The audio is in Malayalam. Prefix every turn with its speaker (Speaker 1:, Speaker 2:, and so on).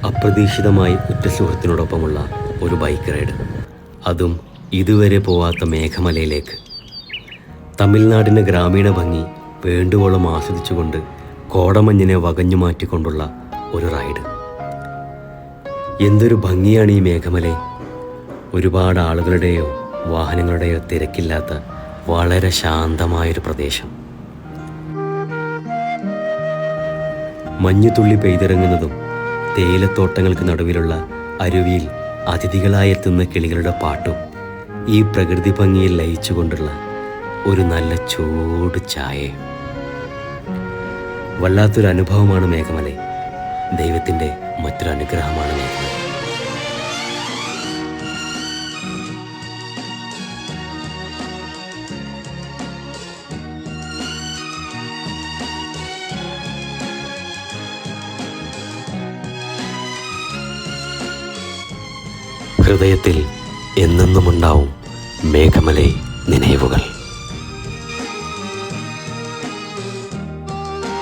Speaker 1: അപ്രതീക്ഷിതമായി ഉറ്റ സുഹൃത്തിനോടൊപ്പമുള്ള ഒരു ബൈക്ക് റൈഡ്, അതും ഇതുവരെ പോവാത്ത മേഘമലയിലേക്ക്. തമിഴ്നാടിൻ്റെ ഗ്രാമീണ ഭംഗി വേണ്ടുവോളം ആസ്വദിച്ചുകൊണ്ട് കോടമഞ്ഞിനെ വകഞ്ഞു മാറ്റിക്കൊണ്ടുള്ള ഒരു റൈഡ്. എന്തൊരു ഭംഗിയാണ് ഈ മേഘമല! ഒരുപാട് ആളുകളുടെയോ വാഹനങ്ങളുടെയോ തിരക്കില്ലാത്ത വളരെ ശാന്തമായൊരു പ്രദേശം. മഞ്ഞുതുള്ളി പെയ്തിറങ്ങുന്നതും തേയിലത്തോട്ടങ്ങൾക്ക് നടുവിലുള്ള അരുവിയിൽ അതിഥികളായെത്തുന്ന കിളികളുടെ പാട്ടും ഈ പ്രകൃതി ഭംഗിയിൽ ലയിച്ചുകൊണ്ടുള്ള ഒരു നല്ല ചൂട് ചായയും വല്ലാത്തൊരു അനുഭവമാണ് മേഘമല. ദൈവത്തിൻ്റെ മറ്റൊരു അനുഗ്രഹമാണ് മേഘമല. ഹൃദയത്തിൽ എന്നെന്നുമുണ്ടാവും മേഘമലൈ നിனைവുകൾ.